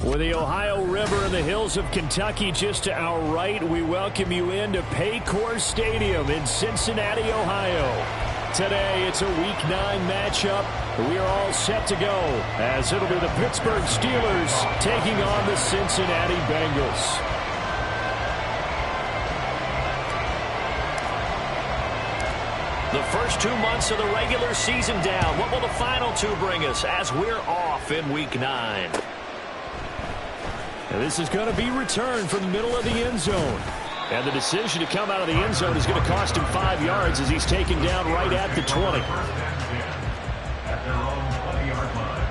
With the Ohio River and the hills of Kentucky just to our right, we welcome you into Paycor Stadium in Cincinnati, Ohio. Today, it's a Week 9 matchup. We are all set to go as it'll be the Pittsburgh Steelers taking on the Cincinnati Bengals. The first 2 months of the regular season down. What will the final two bring us as we're off in Week 9? Now this is going to be returned from the middle of the end zone. And the decision to come out of the end zone is going to cost him 5 yards as he's taken down right at the 20. At their own 20-yard line.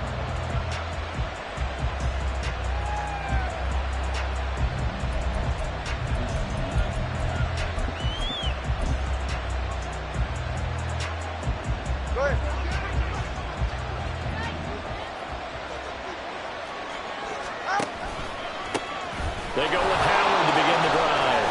They go with Howard to begin the drive.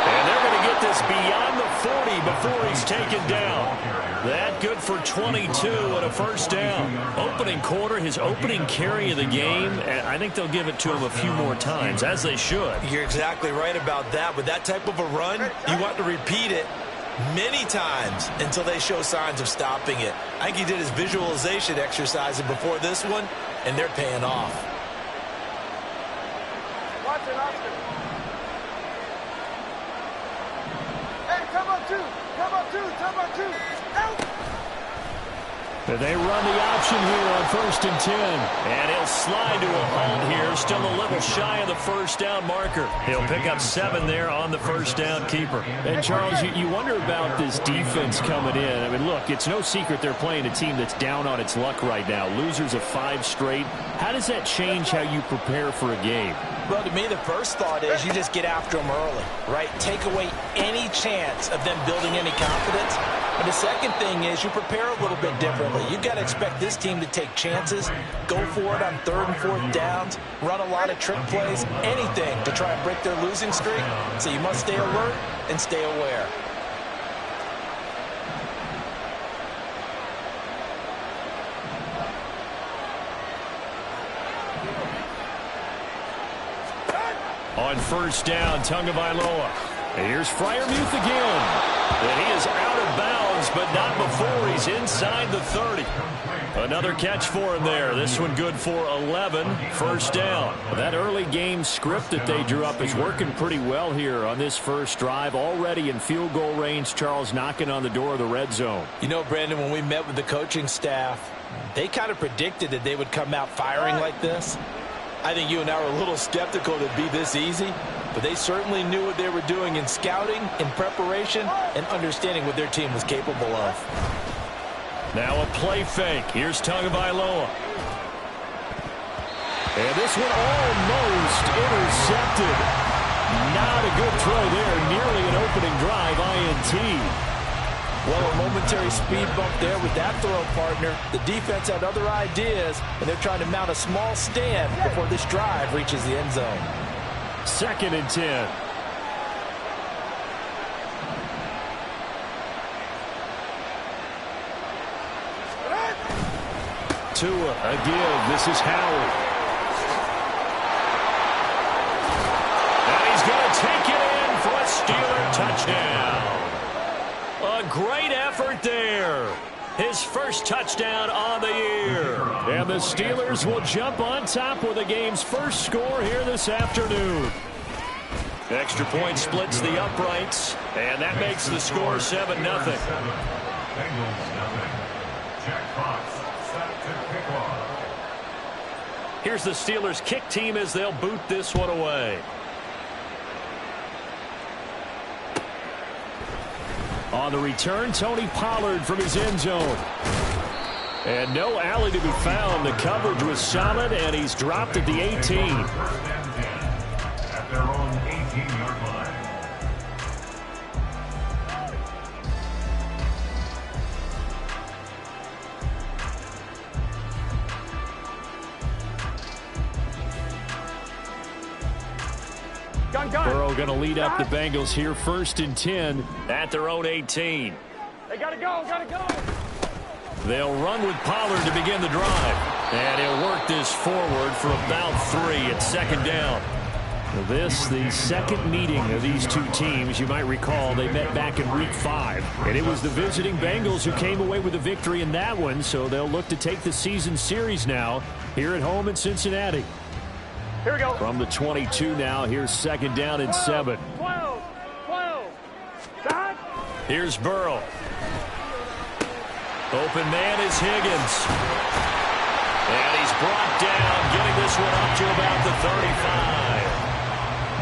And they're going to get this beyond the 40 before he's taken down. That good for 22 and a first down. Opening quarter, his opening carry of the game, and I think they'll give it to him a few more times, as they should. You're exactly right about that. With that type of a run, you want to repeat it many times until they show signs of stopping it. I think he did his visualization exercise before this one, and they're paying off. They run the option here on 1st and 10. And he'll slide to a halt here. Still a little shy of the first down marker. He'll pick up 7 there on the first down keeper. And, Charles, you wonder about this defense coming in. I mean, look, it's no secret they're playing a team that's down on its luck right now. Losers of 5 straight. How does that change how you prepare for a game? Well, to me, the first thought is you just get after them early, right? Take away any chance of them building any confidence. And the second thing is you prepare a little bit differently. You've got to expect this team to take chances, go for it on 3rd and 4th downs, run a lot of trick plays, anything to try and break their losing streak. So you must stay alert and stay aware. On 1st down, Tagovailoa. Here's Freiermuth again. And he is out of bounds, but not before he's inside the 30. Another catch for him there. This one good for 11. 1st down. That early game script that they drew up is working pretty well here on this first drive. Already in field goal range, Charles knocking on the door of the red zone. You know, Brandon, when we met with the coaching staff, they kind of predicted that they would come out firing like this. I think you and I were a little skeptical that it'd be this easy, but they certainly knew what they were doing in scouting, in preparation, and understanding what their team was capable of. Now a play fake. Here's Tagovailoa. And this one almost intercepted. Not a good throw there. Nearly an opening drive INT. Well, a momentary speed bump there with that throw, partner. The defense had other ideas, and they're trying to mount a small stand before this drive reaches the end zone. 2nd and 10. Tua, a give. This is Howard. And he's going to take it in for a Steeler touchdown. A great effort there. His first touchdown on the year. And the Steelers will jump on top with the game's first score here this afternoon. Extra point splits the uprights, and that makes the score 7-0. Bengals 0. Jack Fox set to kick off. Here's the Steelers kick team as they'll boot this one away. On the return, Tony Pollard from his end zone. And no alley to be found. The coverage was solid, and he's dropped at the 18. 1st and 10 at their own 18-yard line. Burrow going to lead up the Bengals here. 1st and 10 at their own 18. They gotta go. They'll run with Pollard to begin the drive. And he'll work this this forward for about 3 at second down. This, the second meeting of these two teams. You might recall they met back in week 5. And it was the visiting Bengals who came away with a victory in that one. So they'll look to take the season series now here at home in Cincinnati. Here we go. From the 22 now, here's second down and 7. 12. Shot. Here's Burrow. Open man is Higgins. And he's brought down, getting this one up to about the 35.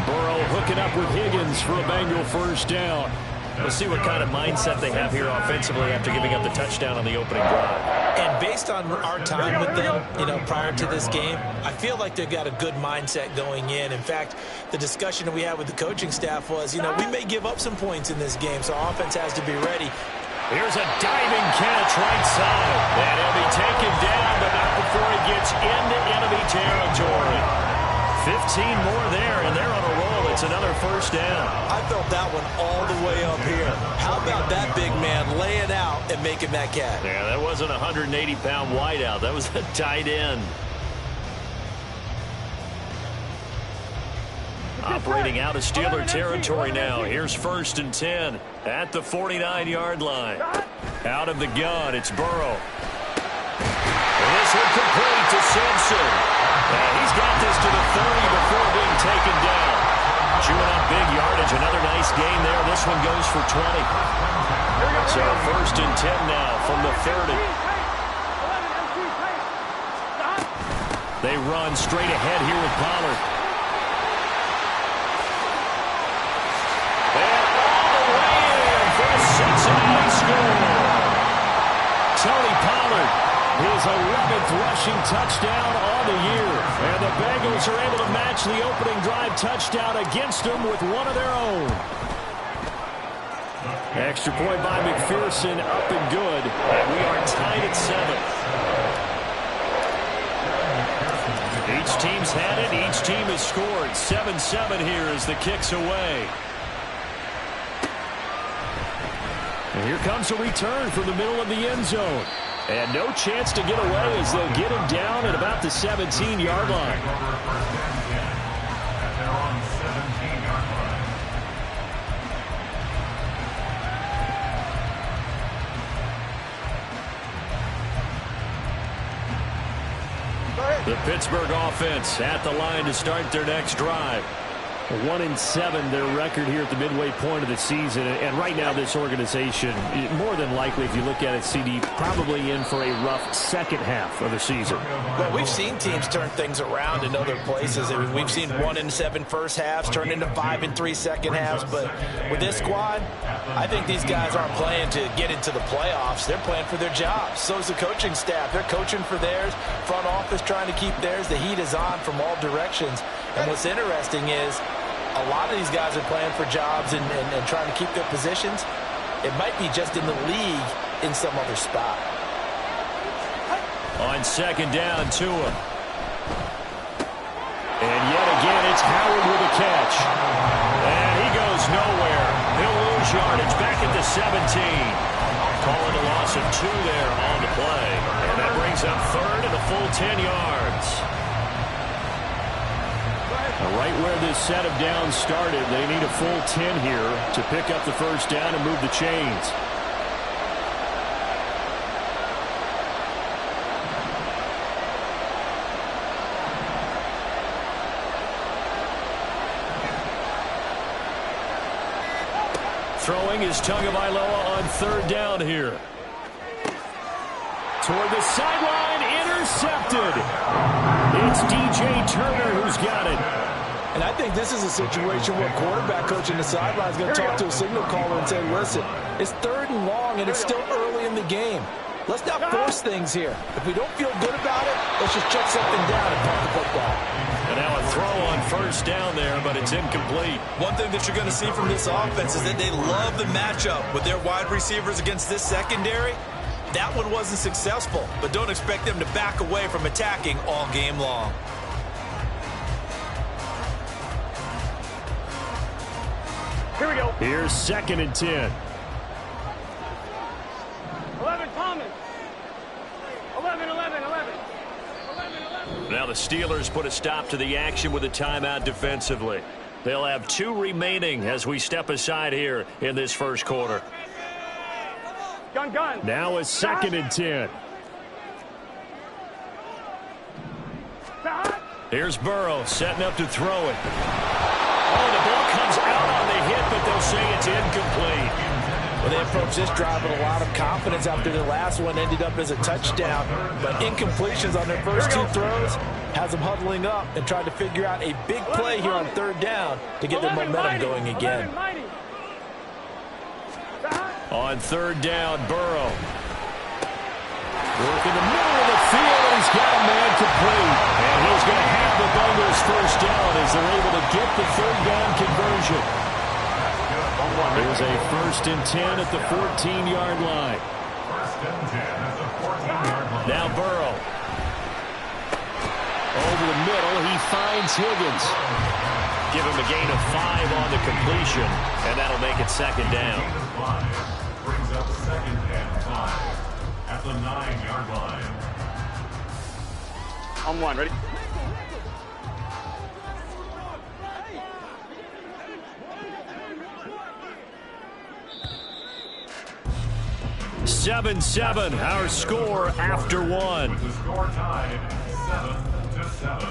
Burrow hooking up with Higgins for a Bengal first down. We'll see what kind of mindset they have here offensively after giving up the touchdown on the opening drive. And based on our time with them, prior to this game, I feel like they've got a good mindset going in. In fact, the discussion that we had with the coaching staff was, we may give up some points in this game, so our offense has to be ready. Here's a diving catch right side. And he'll be taken down, but not before he gets into enemy territory. 15 more there, and they're on a roll. It's another first down. I felt that one all the way up here. How about that big man laying out and making that catch? Yeah, that wasn't a 180-pound wideout. That was a tight end. Operating out of Steeler territory now. Here's first and 10 at the 49-yard line. Out of the gun, it's Burrow. And this one complete to Simpson. And he's got this to the 30 before being taken down. Chewing up big yardage. Another nice gain there. This one goes for 20. So first and 10 now from the 30. They run straight ahead here with Pollard. And all the way in for a Cincinnati score. Tony Pollard, his 11th rushing touchdown on the year. And the Bengals are able to match the opening drive touchdown against them with one of their own. Extra point by McPherson, up and good. And we are tied at 7. Each team's had it. Each team has scored. 7-7 here as the kick's away. And here comes a return from the middle of the end zone. And no chance to get away as they'll get him down at about the 17-yard line. They're on 17-yard line. The Pittsburgh offense at the line to start their next drive. 1-7 their record here at the midway point of the season. And right now this organization, more than likely if you look at it, CD, probably in for a rough second half of the season. Well, we've seen teams turn things around in other places. I mean, we've seen 1-7 first halves turn into 5-3 second halves. But with this squad, I think these guys aren't playing to get into the playoffs. They're playing for their jobs. So is the coaching staff. They're coaching for theirs. Front office trying to keep theirs. The heat is on from all directions. And what's interesting is a lot of these guys are playing for jobs and trying to keep their positions. It might be just in the league in some other spot. On second down, to him. And yet again, it's Howard with a catch. And he goes nowhere. He'll lose yardage back at the 17. Calling a loss of 2 there on the play. And that brings up third and a full 10 yards. Right where this set of downs started, they need a full 10 here to pick up the first down and move the chains. Throwing is Tagovailoa on third down here. Toward the sideline, intercepted. It's DJ Turner who's got it. And I think this is a situation where quarterback coach in the sideline is going to talk to a signal caller and say, listen, it's third and long and it's still early in the game. Let's not force things here. If we don't feel good about it, let's just check something down and punt the football. And now a throw on first down there, but it's incomplete. One thing that you're going to see from this offense is that they love the matchup with their wide receivers against this secondary. That one wasn't successful, but don't expect them to back away from attacking all game long. Here we go. Here's second and 10. 11, Thomas. 11. 11. Now the Steelers put a stop to the action with a timeout defensively. They'll have 2 remaining as we step aside here in this first quarter. Gun. Now a 2nd and 10. Here's Burrow setting up to throw it. Oh, the ball comes out on the hit, but they'll say it's incomplete. Well, they approached this drive with a lot of confidence after their last one ended up as a touchdown. But incompletions on their first 2 throws has them huddling up and trying to figure out a big play here on 3rd down to get their momentum going again. On 3rd down, Burrow. Work in the middle of the field, and he's got a man complete. And he's going to have the Bengals first down as they're able to get the 3rd down conversion. There's a 1st and 10 at the 14-yard line. Now Burrow. Over the middle, he finds Higgins. Give him a gain of 5 on the completion, and that'll make it 2nd down. Brings up 2nd and 5 at the 9-yard line. On 1, ready? Seven, our score after 1. The score tied 7-7.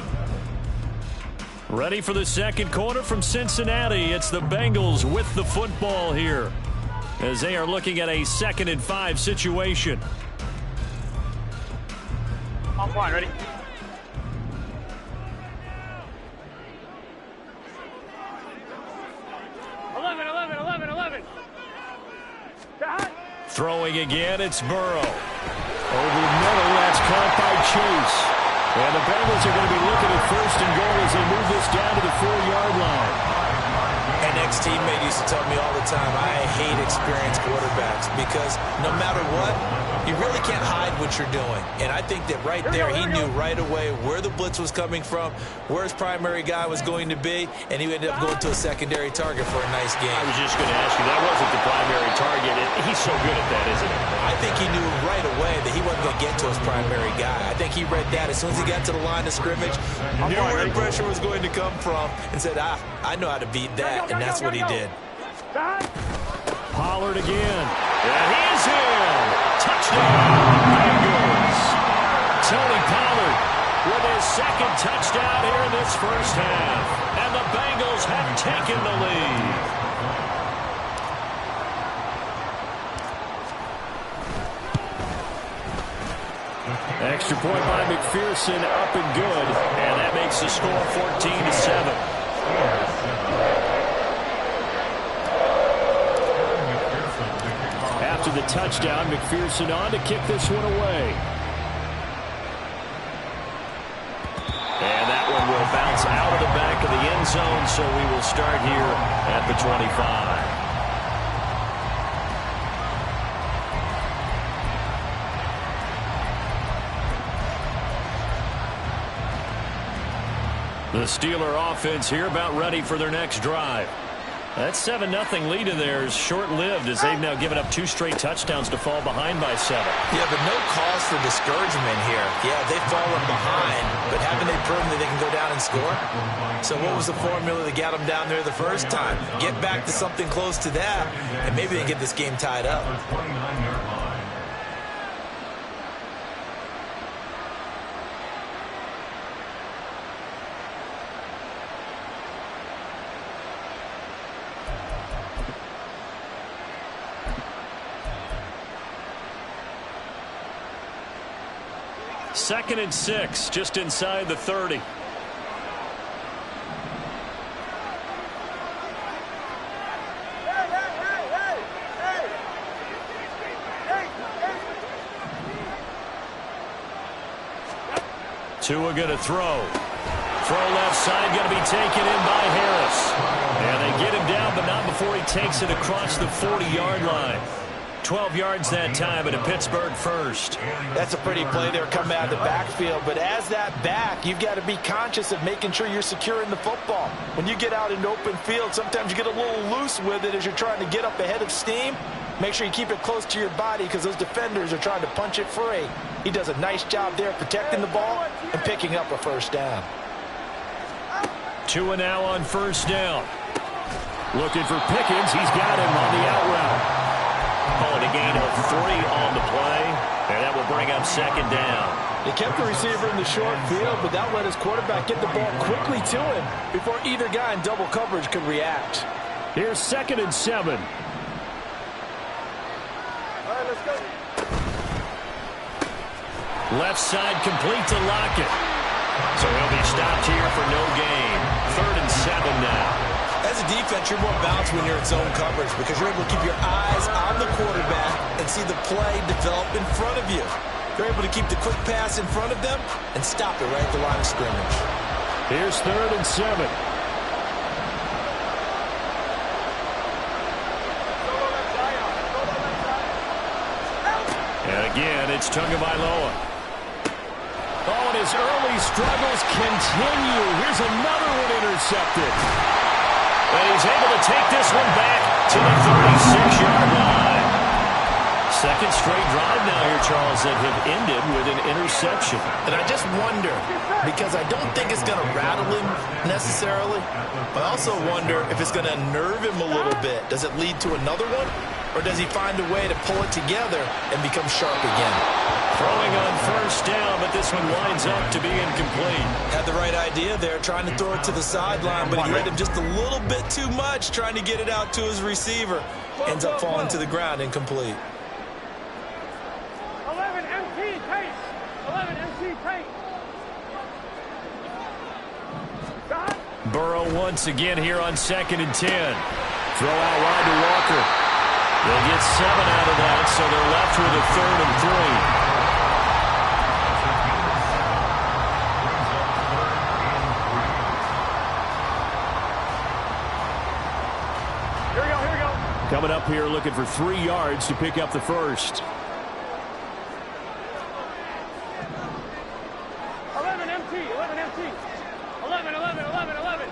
Ready for the 2nd quarter from Cincinnati. It's the Bengals with the football here as they are looking at a 2nd and 5 situation. On 1, ready? Throwing again, it's Burrow. Over the middle, that's caught by Chase. And the Bengals are going to be looking at 1st and goal as they move this down to the 4-yard line. An ex-teammate used to tell me all the time, I hate experienced quarterbacks because no matter what, you really can't hide what you're doing. And I think that right there, he knew right away where the blitz was coming from, where his primary guy was going to be, and he ended up going to a secondary target for a nice game. I was just going to ask you, that wasn't the primary target. He's so good at that, isn't he? I think he knew right away that he wasn't going to get to his primary guy. I think he read that as soon as he got to the line of scrimmage, knew where the pressure was going to come from, and said, I know how to beat that, and that's what he did. Pollard again. And he's in. Touchdown, Bengals. Tony Pollard with his 2nd touchdown here in this first half. And the Bengals have taken the lead. Extra point by McPherson, up and good. And that makes the score 14-7. After the touchdown, McPherson on to kick this one away. And that one will bounce out of the back of the end zone, so we will start here at the 25. The Steeler offense here about ready for their next drive. That 7-0 lead of theirs short-lived as they've now given up 2 straight touchdowns to fall behind by 7. Yeah, but no cause for discouragement here. Yeah, they've fallen behind, but haven't they proven that they can go down and score? So what was the formula that got them down there the first time? Get back to something close to that, and maybe they get this game tied up. 29-yard line. Second and 6, just inside the 30. Tua going to throw. Throw left side, going to be taken in by Harris. And they get him down, but not before he takes it across the 40-yard line. 12 yards that time, and a Pittsburgh first. That's a pretty play there coming out of the backfield, but as that back, you've got to be conscious of making sure you're securing the football. When you get out in open field, sometimes you get a little loose with it as you're trying to get up ahead of steam. Make sure you keep it close to your body because those defenders are trying to punch it free. He does a nice job there protecting the ball and picking up a first down. 2 and now on first down. Looking for Pickens. He's got him on the out route. Calling a gain of 3 on the play, and that will bring up second down. They kept the receiver in the short field, but that let his quarterback get the ball quickly to him before either guy in double coverage could react. Here's 2nd and 7. All right, let's go. Left side complete to Lockett. So he'll be stopped here for no gain. 3rd and 7 now. As a defense, you're more balanced when you're in zone coverage because you're able to keep your eyes on the quarterback and see the play develop in front of you. You're able to keep the quick pass in front of them and stop it right at the line of scrimmage. Here's 3rd and 7. And again, it's Tagovailoa. Oh, and his early struggles continue. Here's another one intercepted. And he's able to take this one back to the 36-yard line. Second straight drive now here, Charles, that have ended with an interception. And I just wonder, because I don't think it's going to rattle him necessarily, but I also wonder if it's going to unnerve him a little bit. Does it lead to another one? Or does he find a way to pull it together and become sharp again? Throwing on first down, but this one winds up to be incomplete. Had the right idea there, trying to throw it to the sideline, but he hit him just a little bit too much, trying to get it out to his receiver. Ends up falling to the ground, incomplete. 11 MT tape. 11 MT tape. Burrow once again here on 2nd and 10. Throw out wide to Walker. They'll get 7 out of that, so they're left with a 3rd and 3. Coming up here looking for 3 yards to pick up the first. 11 MT, 11 MT. 11, 11, 11, 11.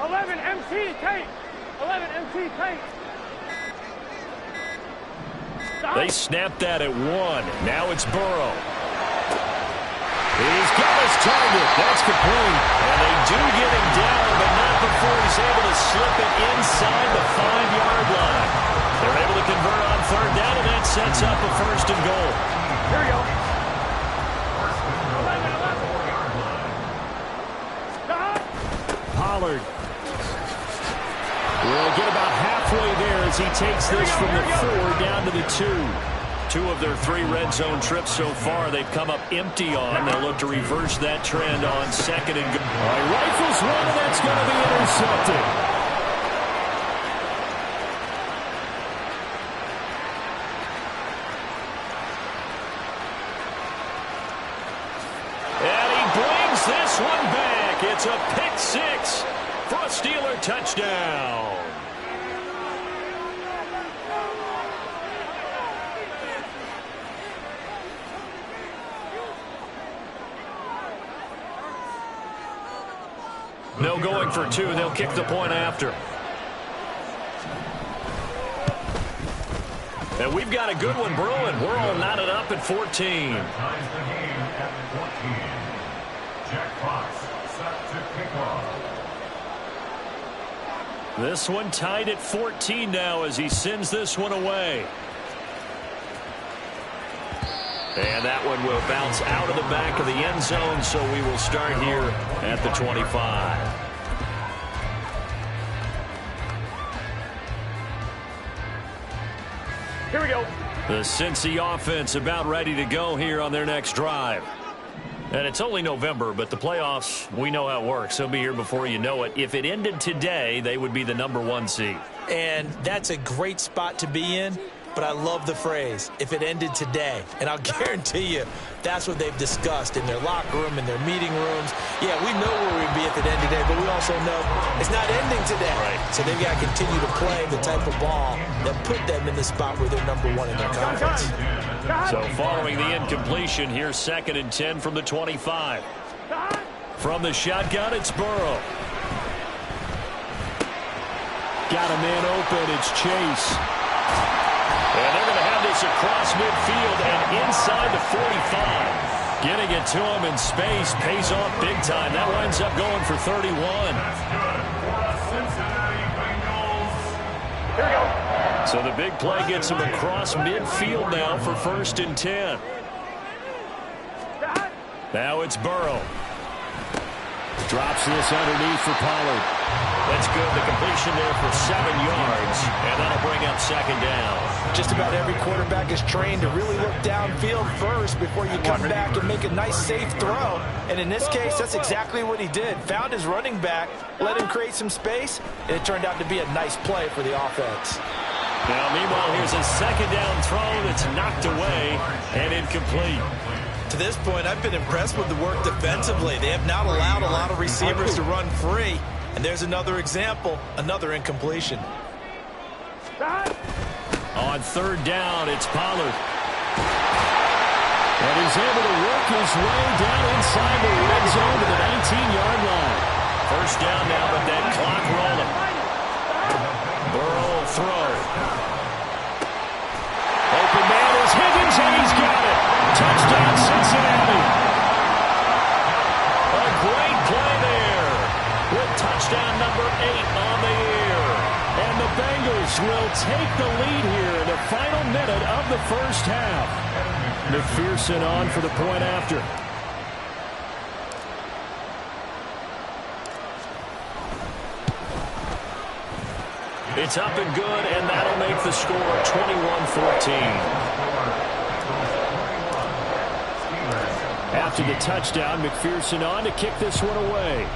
11 MT tape. 11 MT tape. They snapped that at 1. Now it's Burrow. He's got his target. That's complete. And they do get him down, but not before he's able to slip it inside the 5-yard line. They're able to convert on 3rd down, and that sets up a 1st and goal. Here we go. 11, 11. Pollard will get about halfway there as he takes this from the 4 down to the 2. 2 of their 3 red zone trips so far they've come up empty on. They'll look to reverse that trend on 2nd and goal. All right, rifles one, and that's going to be intercepted. And he brings this one back. It's a pick 6 for a Steeler touchdown. No going for 2. They'll kick the point after. And we've got a good one brewing. We're all knotted up at 14. Ties the game at 14. Jack Fox set to kick off. This one tied at 14 now as he sends this one away. And that one will bounce out of the back of the end zone, so we will start here at the 25. Here we go. The Cincy offense about ready to go here on their next drive. And it's only November, but the playoffs, we know how it works. They'll be here before you know it. If it ended today, they would be the #1 seed. And that's a great spot to be in. But I love the phrase, if it ended today. And I'll guarantee you, that's what they've discussed in their locker room, in their meeting rooms. Yeah, we know where we'd be if it ended today, but we also know it's not ending today. Right. So they've got to continue to play the type of ball that put them in the spot where they're #1 in their conference. So following the incompletion, here's 2nd and 10 from the 25. From the shotgun, it's Burrow. Got a man open. It's Chase. And they're going to have around this across midfield and inside the 45. Getting it to him in space pays off big time. That winds up going for 31. That's good for the Cincinnati Bengals. Here we go. So the big play gets him across midfield now for 1st and 10. Now it's Burrow. Drops this underneath for Pollard. That's good. The completion there for 7 yards, and that'll bring up 2nd down. Just about every quarterback is trained to really look downfield first before you come back and make a nice, safe throw. And in this case, that's exactly what he did. Found his running back, let him create some space, and it turned out to be a nice play for the offense. Now, meanwhile, here's a 2nd down throw that's knocked away and incomplete. To this point, I've been impressed with the work defensively. They have not allowed a lot of receivers to run free. And there's another example, another incompletion. On 3rd down, it's Pollard. And he's able to work his way down inside the red zone to the 19-yard line. 1st down now, but that clock rolling. Burrow will throw. Open man is Higgins, and he's got it. Touchdown, Cincinnati. A great play there with touchdown number 8 on the year. And the Bengals will take the lead here in the final minute of the 1st half. McPherson on for the point after. It's up and good, and that'll make the score 21-14. After the touchdown, McPherson on to kick this one away.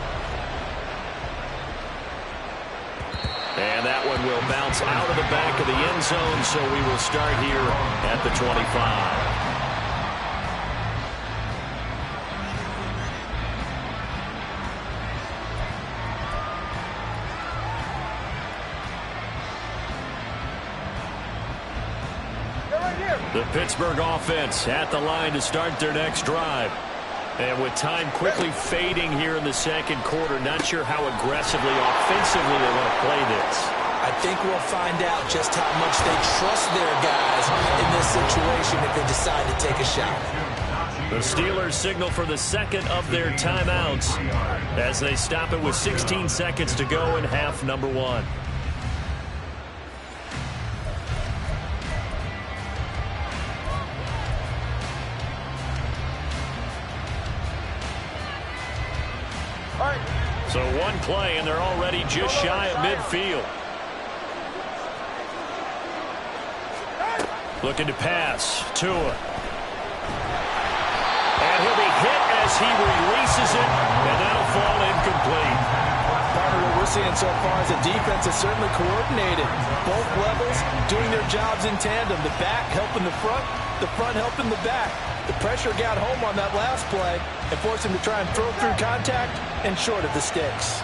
And that one will bounce out of the back of the end zone, so we will start here at the 25. The Pittsburgh offense at the line to start their next drive. And with time quickly fading here in the 2nd quarter, not sure how aggressively, offensively they want to play this. I think we'll find out just how much they trust their guys in this situation if they decide to take a shot. The Steelers signal for the 2nd of their timeouts as they stop it with 16 seconds to go in half number 1. So one play, and they're already just shy of midfield. Looking to pass. Tua. And he'll be hit as he releases it, and that'll fall incomplete. Part of what we're seeing so far is the defense is certainly coordinated. Both levels doing their jobs in tandem. The back helping the front helping the back. The pressure got home on that last play and forced him to try and throw through contact and short of the sticks.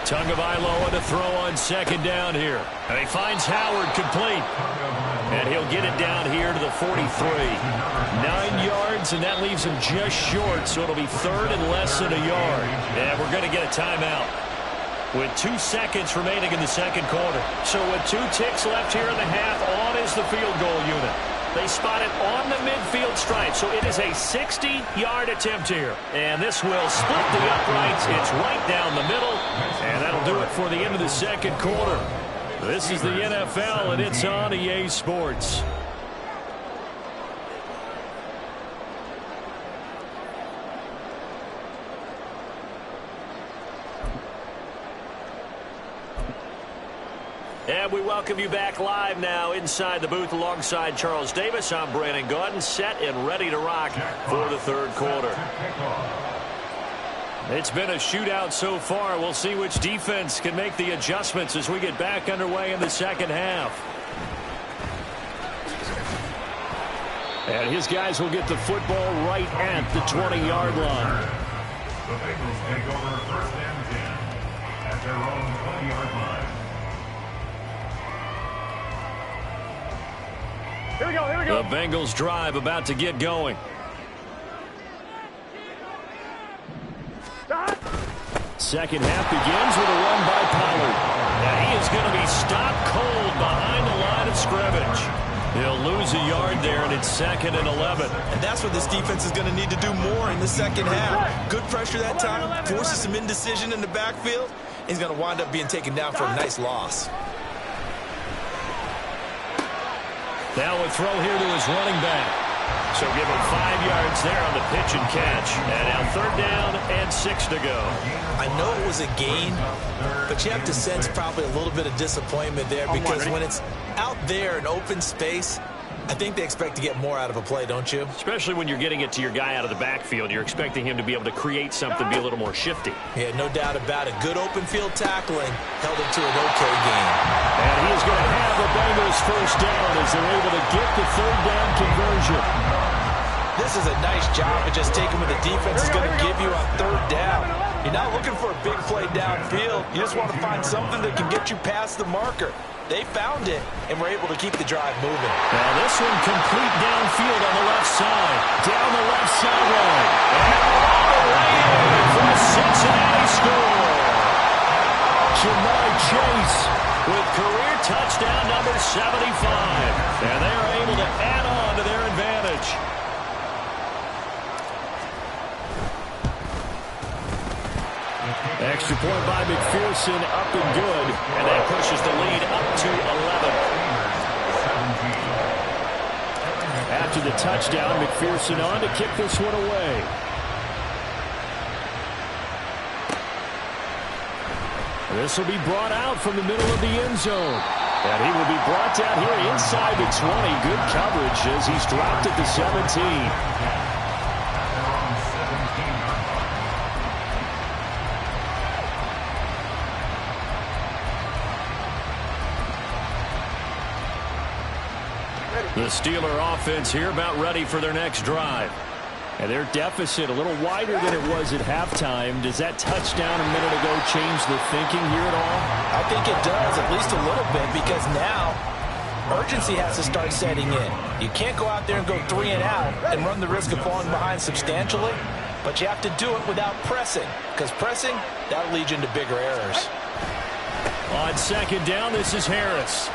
Tagovailoa to throw on 2nd down here. And he finds Howard complete. And he'll get it down here to the 43. 9 yards, and that leaves him just short, so it'll be 3rd and less than a yard. And we're going to get a timeout with 2 seconds remaining in the 2nd quarter. So with 2 ticks left here in the half, on is the field goal unit. They spot it on the midfield stripe, so it is a 60-yard attempt here. And this will split the uprights. It's right down the middle, and that'll do it for the end of the 2nd quarter. This is the NFL, and it's on EA Sports. And we welcome you back live now inside the booth alongside Charles Davis. I'm Brandon Gaudin, set and ready to rock for the 3rd quarter. It's been a shootout so far. We'll see which defense can make the adjustments as we get back underway in the 2nd half. And his guys will get the football right at the 20-yard line. The Bengals take over 1st and 10 at their own 20-yard line. Here we go, here we go. The Bengals drive about to get going. second half begins with a run by Pollard. Now he is going to be stopped cold behind the line of scrimmage. He'll lose a yard there, and it's 2nd and 11. And that's what this defense is going to need to do more in the second half. Good pressure that time, forces some indecision in the backfield. He's going to wind up being taken down for a nice loss. Now a throw here to his running back. So give him 5 yards there on the pitch and catch. And now 3rd down and 6 to go. I know it was a gain, but you have to sense probably a little bit of disappointment there because when it's out there in open space, I think they expect to get more out of a play, don't you? Especially when you're getting it to your guy out of the backfield. You're expecting him to be able to create something, be a little more shifty. Yeah, no doubt about it. Good open field tackling held him to an okay game. And he is going to have the Bengals 1st down as they're able to get the 3rd down conversion. This is a nice job of just taking what the defense is going to give you on 3rd down. You're not looking for a big play downfield. You just want to find something that can get you past the marker. They found it, and were able to keep the drive moving. Now this one complete downfield on the left side. Down the left sideline. And all the way in for a Cincinnati score. Jamar Chase with career touchdown number 75. And they are able to add on to their advantage. Extra point by McPherson, up and good, and that pushes the lead up to 11. After the touchdown, McPherson on to kick this one away. This will be brought out from the middle of the end zone. And he will be brought down here inside the 20. Good coverage as he's dropped at the 17. The Steeler offense here about ready for their next drive. And their deficit a little wider than it was at halftime. Does that touchdown a minute ago change the thinking here at all? I think it does, at least a little bit, because now urgency has to start setting in. You can't go out there and go 3 and out and run the risk of falling behind substantially, but you have to do it without pressing, because pressing, that'll lead you into bigger errors. On 2nd down, this is Harris.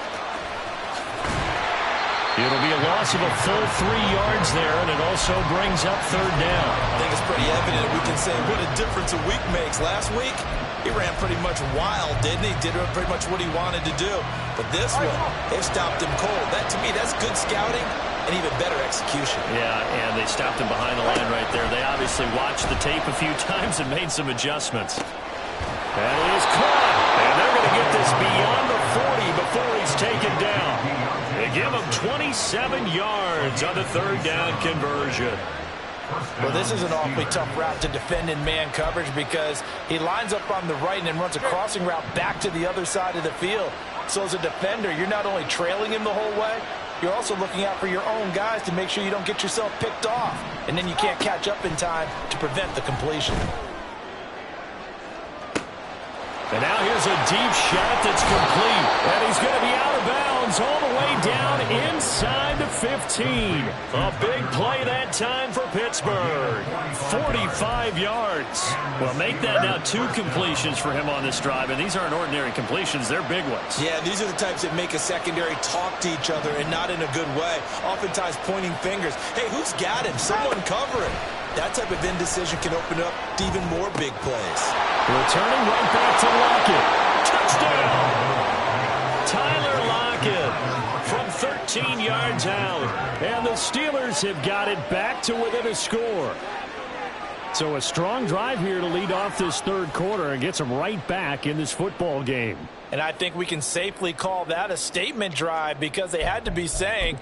It'll be a loss of a full 3 yards there, and it also brings up 3rd down. I think it's pretty evident. We can say what a difference a week makes. Last week, he ran pretty much wild, didn't he? Did pretty much what he wanted to do. But this one, they stopped him cold. That, to me, that's good scouting and even better execution. Yeah, and they stopped him behind the line right there. They obviously watched the tape a few times and made some adjustments. And he is caught. And they're going to get this beyond the 40 before he's taken down. They give him 27 yards on the 3rd down conversion. Well, this is an awfully tough route to defend in man coverage because he lines up on the right and then runs a crossing route back to the other side of the field. So as a defender, you're not only trailing him the whole way, you're also looking out for your own guys to make sure you don't get yourself picked off. And then you can't catch up in time to prevent the completion. And now here's a deep shot that's complete. And he's going to be out of bounds all the way down inside the 15. A big play that time for Pittsburgh. 45 yards. Well, make that now 2 completions for him on this drive. And these aren't ordinary completions. They're big ones. Yeah, these are the types that make a secondary talk to each other and not in a good way. Oftentimes pointing fingers. Hey, who's got him? Someone cover him. That type of indecision can open up to even more big plays. Returning right back to Lockett. Touchdown! Tyler Lockett from 13 yards out. And the Steelers have got it back to within a score. So a strong drive here to lead off this 3rd quarter and gets them right back in this football game. And I think we can safely call that a statement drive because they had to be saying,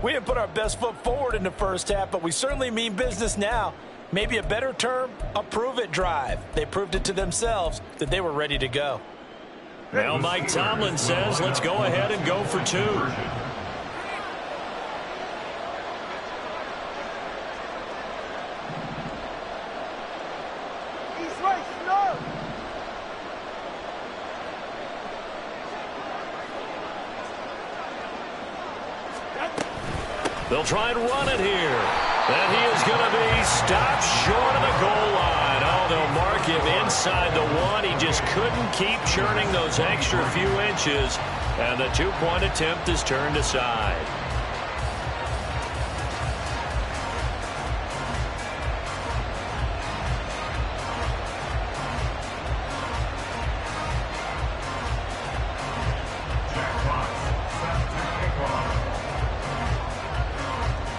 we didn't put our best foot forward in the first half, but we certainly mean business now. Maybe a better term, a prove-it drive. They proved it to themselves that they were ready to go. Now Mike Tomlin says, let's go ahead and go for 2. They'll try and run it here. And he is going to be stopped short of the goal line. Oh, they'll mark it him inside the 1. He just couldn't keep churning those extra few inches, and the two-point attempt is turned aside.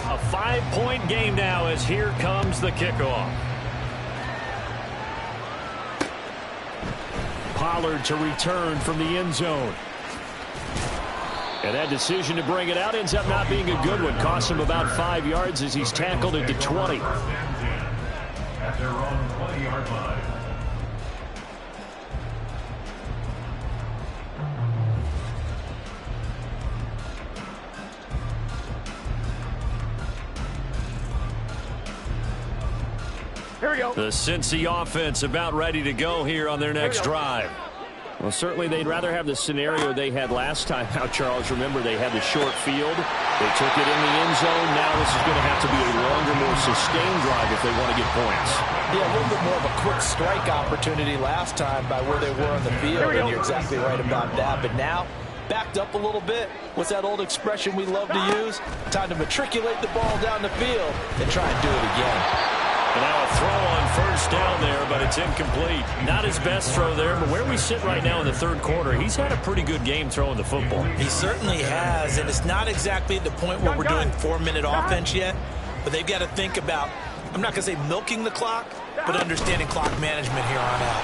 A 5-point game now as here comes the kickoff. Pollard to return from the end zone. And that decision to bring it out ends up not being a good one. Costs him about 5 yards as he's tackled at the 20. At their own 20-yard line. Here we go. The Cincy offense about ready to go here on their next drive. Well, certainly they'd rather have the scenario they had last time out, Charles. Remember, they had the short field. They took it in the end zone. Now this is going to have to be a longer, more sustained drive if they want to get points. Yeah, a little bit more of a quick strike opportunity last time by where they were on the field, and you're exactly right about that. But now, backed up a little bit. What's that old expression we love to use? Time to matriculate the ball down the field and try and do it again. And now a throw on first down there, but it's incomplete. Not his best throw there, but where we sit right now in the third quarter, he's had a pretty good game throwing the football. He certainly has, and it's not exactly at the point where we're doing 4-minute offense yet, but they've got to think about, I'm not going to say milking the clock, but understanding clock management here on out.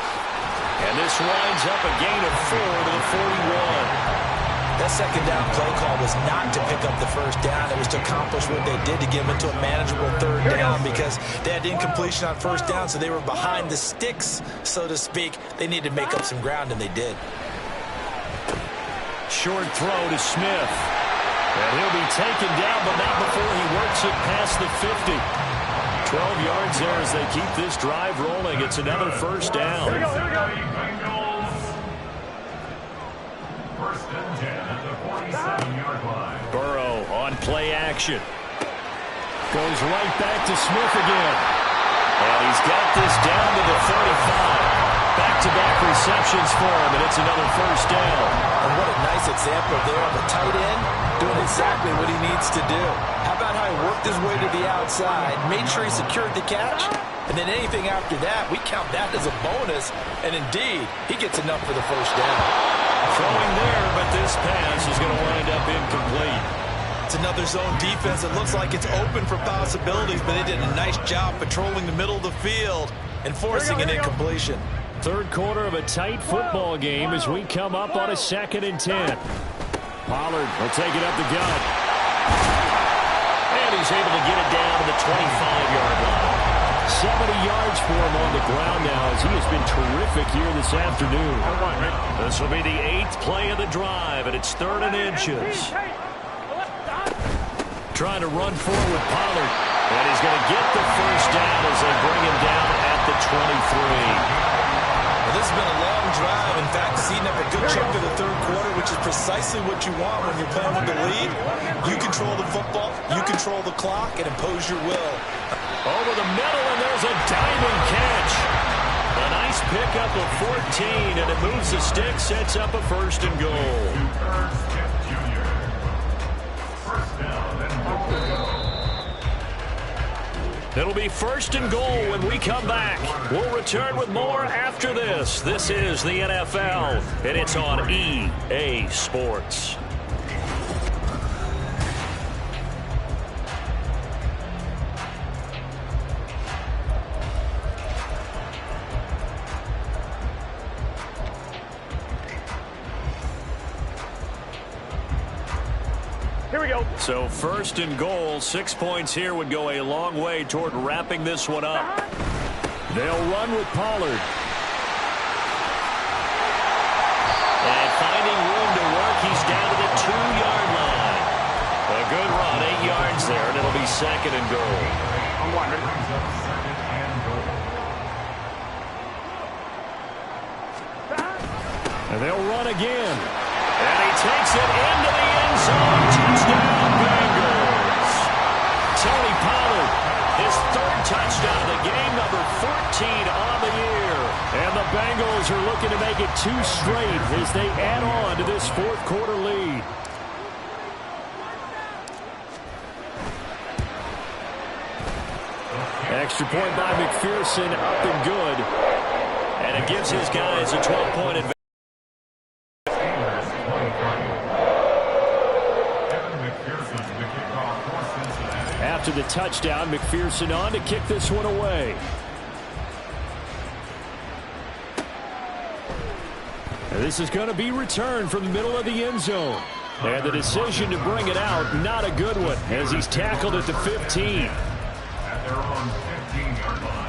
And this winds up a gain of 4 to the 41. That second down play call was not to pick up the first down. It was to accomplish what they did to get them into a manageable third down because they had incompletion on first down, so they were behind the sticks, so to speak. They needed to make up some ground, and they did. Short throw to Smith. And he'll be taken down, but not before he works it past the 50. 12 yards there as they keep this drive rolling. It's another first down. Here we go. First and 10 at the 47-yard line. Burrow on play action. Goes right back to Smith again. And he's got this down to the 35. Back-to-back receptions for him, and it's another first down. And what a nice example there of a tight end doing exactly what he needs to do. How about how he worked his way to the outside, made sure he secured the catch, and then anything after that, we count that as a bonus. And indeed, he gets enough for the first down. Throwing there, but this pass is going to wind up incomplete. It's another zone defense. It looks like it's open for possibilities, but they did a nice job patrolling the middle of the field and forcing an incompletion. Third quarter of a tight football game as we come up on a 2nd and 10. Pollard will take it up the gut. And he's able to get it down to the 25-yard line. 70 yards for him on the ground now as he has been terrific here this afternoon. This will be the 8th play of the drive, and it's 3rd and inches. Trying to run forward with Pollard, and he's going to get the first down as they bring him down at the 23. Well, this has been a long drive. In fact, it's eaten up a good chunk of the third quarter, which is precisely what you want when you're playing with the lead. You control the football, you control the clock, and impose your will. Over the middle, and there's a diamond catch. A nice pickup of 14, and it moves the stick, sets up a 1st and goal. First down and It'll be 1st and goal when we come back. We'll return with more after this. This is the NFL, and it's on EA Sports. Here we go. So 1st and goal, 6 points here would go a long way toward wrapping this one up. They'll run with Pollard. And finding room to work, he's down to the 2-yard line. A good run, 8 yards there, and it'll be 2nd and goal. And they'll run again. And he takes it into the end zone. Touchdown, Bengals. Tony Pollard, his his third touchdown of the game, number 14 on the year. And the Bengals are looking to make it 2 straight as they add on to this fourth quarter lead. Extra point by McPherson, up and good. And it gives his guys a 12-point advantage. After the touchdown, McPherson on to kick this one away. And this is going to be returned from the middle of the end zone. And the decision to bring it out, not a good one, as he's tackled at the 15. At their own 15-yard line.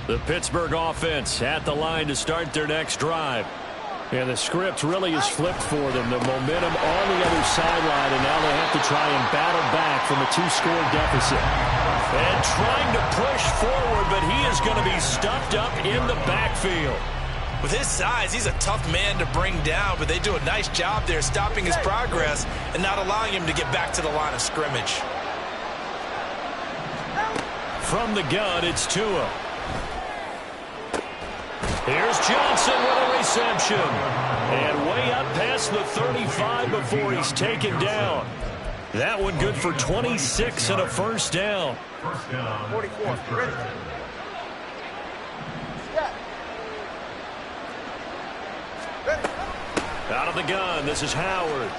The Pittsburgh offense at the line to start their next drive. And the script really is flipped for them. The momentum on the other sideline, and now they have to try and battle back from a 2-score deficit. And trying to push forward, but he is going to be stuffed up in the backfield. With his size, he's a tough man to bring down, but they do a nice job there stopping his progress and not allowing him to get back to the line of scrimmage. From the gun, it's Tua. Here's Johnson with a reception. And way up past the 35 before he's taken down. That one good for 26 and a first down. First down. 44. Ready. Out of the gun, this is Howard.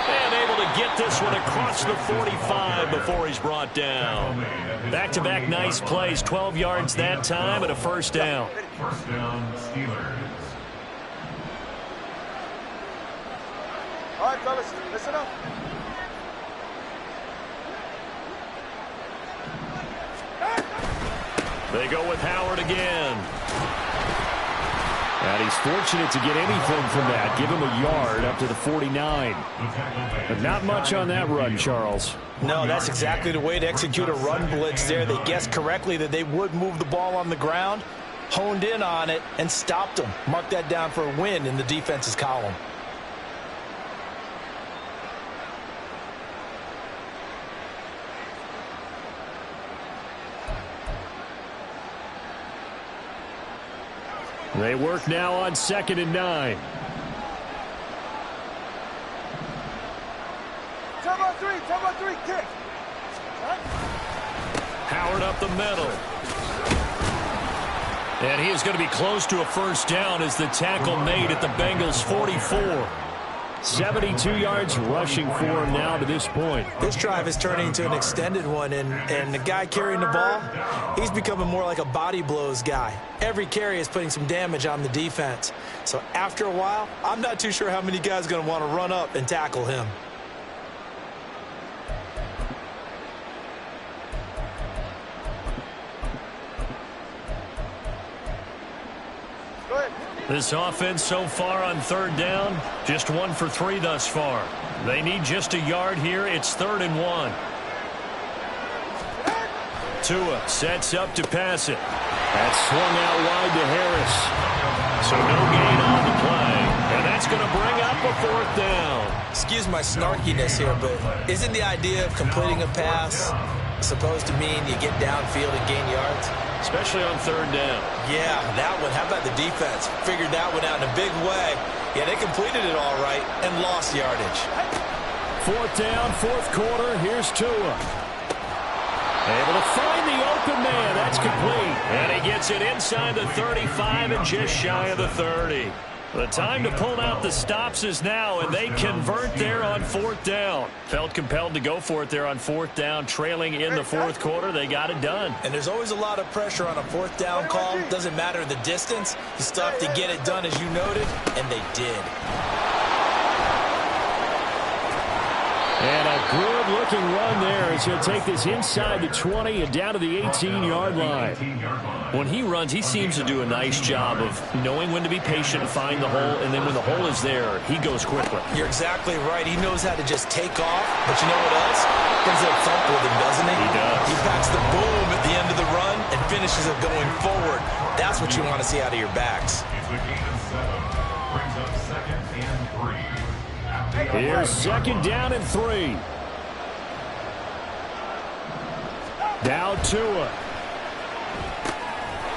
And able to get this one across the 45 before he's brought down. Back-to-back nice plays, 12 yards that time and a first down. First down, Steelers. All right, fellas, listen up. They go with Howard again. And he's fortunate to get anything from that. Give him a yard up to the 49. But not much on that run, Charles. No, that's exactly the way to execute a run blitz there. They guessed correctly that they would move the ball on the ground, honed in on it, and stopped them. Mark that down for a win in the defense's column. They work now on 2nd and 9. Turbo 3, kick. Howard up the middle. And he is going to be close to a first down as the tackle made at the Bengals 44. 72 yards rushing for him now to this point. This drive is turning into an extended one, and the guy carrying the ball, he's becoming more like a body blows guy. Every carry is putting some damage on the defense. So after a while, I'm not too sure how many guys are going to want to run up and tackle him. This offense so far on 3rd down, just 1 for 3 thus far. They need just a yard here. It's 3rd and 1. Tua sets up to pass it. That's swung out wide to Harris. So no gain on the play. And that's going to bring up a 4th down. Excuse my snarkiness here, but isn't the idea of completing a pass supposed to mean you get downfield and gain yards? Especially on 3rd down. Yeah, that one. How about the defense? Figured that one out in a big way. Yeah, they completed it all right and lost yardage. 4th down, 4th quarter. Here's Tua. Able to find the open man. That's complete. And he gets it inside the 35 and just shy of the 30. The time to pull out the stops is now, and they convert there on 4th down. Felt compelled to go for it there on 4th down, trailing in the 4th quarter. They got it done. And there's always a lot of pressure on a 4th down call. Doesn't matter the distance. You still have to get it done, as you noted, and they did. And a good-looking run there as he'll take this inside the 20 and down to the 18-yard line. When he runs, he seems to do a nice job of knowing when to be patient and find the hole, and then when the hole is there, he goes quickly. You're exactly right. He knows how to just take off, but you know what else? Brings a thump with him, doesn't he? He does. He packs the boom at the end of the run and finishes it going forward. That's what you want to see out of your backs. It's a gain of 7. Brings up 2nd and 3. Here's 2nd down and 3. Now Tua.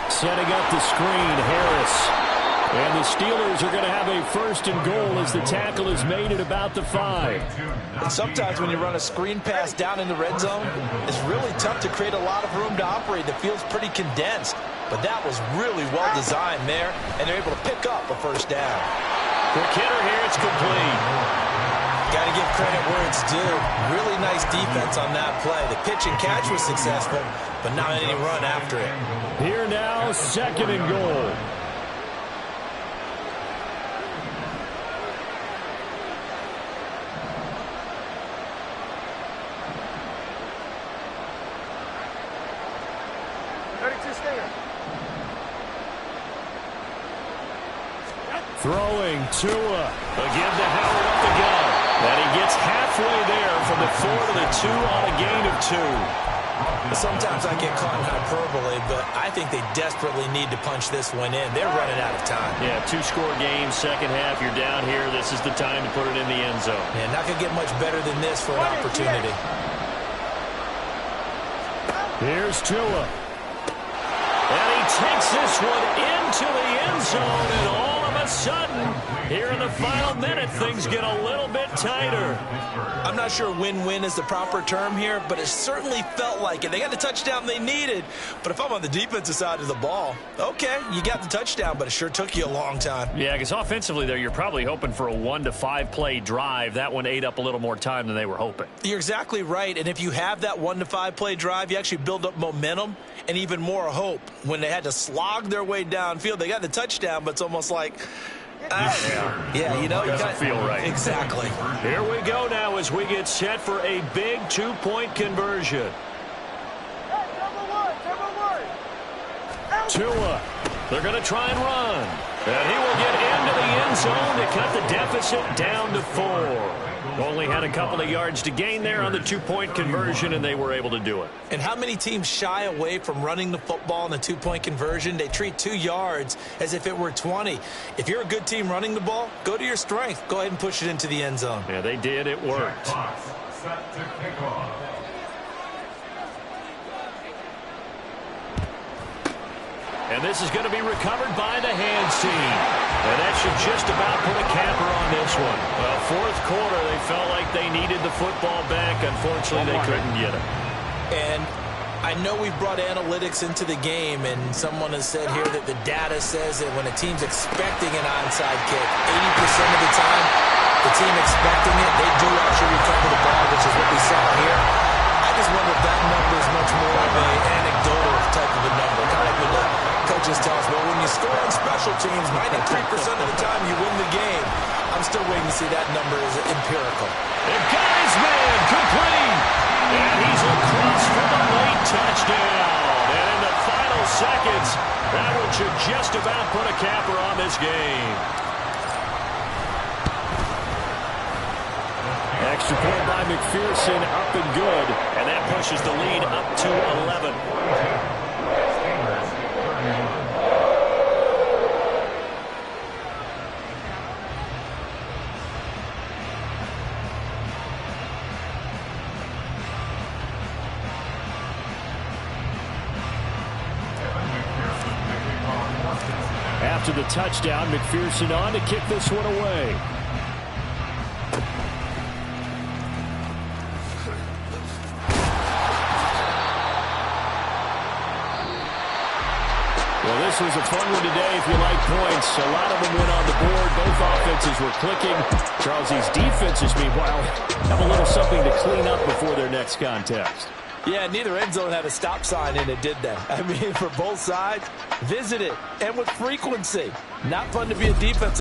Setting up the screen, Harris. And the Steelers are going to have a 1st and goal as the tackle is made at about the 5. And sometimes when you run a screen pass down in the red zone, it's really tough to create a lot of room to operate. The field's pretty condensed. But that was really well designed there, and they're able to pick up a 1st down. Quick hitter here, it's complete. Got to give credit where it's due. Really nice defense on that play. The pitch and catch was successful, but not any run after it. Here now, 2nd and goal. Throwing Tua. Again to Howard up the gut. And he gets halfway there from the 4 to the 2 on a gain of 2. Sometimes I get caught in hyperbole, but I think they desperately need to punch this one in. They're running out of time. Yeah, 2-score game, second half. You're down here. This is the time to put it in the end zone. Man, not going to get much better than this for an opportunity. Here's Tua. And he takes this one into the end zone, and all of a sudden, here in the final minute, things get a little bit tighter. I'm not sure win-win is the proper term here, but it certainly felt like it. They got the touchdown they needed, but if I'm on the defensive side of the ball, okay, you got the touchdown, but it sure took you a long time. Yeah, because offensively there, you're probably hoping for a 1 to 5 play drive. That one ate up a little more time than they were hoping. You're exactly right, and if you have that 1 to 5 play drive, you actually build up momentum and even more hope. When they had to slog their way downfield, they got the touchdown, but it's almost like, yeah, you know, it doesn't feel right. Exactly. Here we go now as we get set for a big 2-point conversion. Tua, they're going to try and run. And he will get into the end zone to cut the deficit down to 4. Only had a couple of yards to gain there on the 2-point conversion, and they were able to do it. And how many teams shy away from running the football in the 2-point conversion? They treat 2 yards as if it were 20. If you're a good team running the ball, go to your strength. Go ahead and push it into the end zone. Yeah, they did. It worked. Set to kick off. And this is going to be recovered by the hands team. And that should just about put a capper on this one. Well, 4th quarter, they felt like they needed the football back. Unfortunately, they couldn't get it. And I know we've brought analytics into the game, and someone has said here that the data says that when a team's expecting an onside kick, 80% of the time, the team expecting it, they do actually recover the ball, which is what we saw here. I just wonder if that number is much more of an anecdotal type of a number. Kind of like when the coaches tell us, well, when you score on special teams, 93% of the time you win the game. I'm still waiting to see that number is empirical. And got his man complete. And he's across for the late touchdown. And in the final seconds, that one should just about put a capper on this game. Extra point by McPherson, up and good. And that pushes the lead up to 11. After the touchdown, McPherson on to kick this one away. Well, this was a fun one today if you like points. A lot of them went on the board. Both offenses were clicking. Charles, these defenses, meanwhile, have a little something to clean up before their next contest. Yeah, neither end zone had a stop sign in it, did they? I mean, for both sides, visit it, and with frequency. Not fun to be a defense.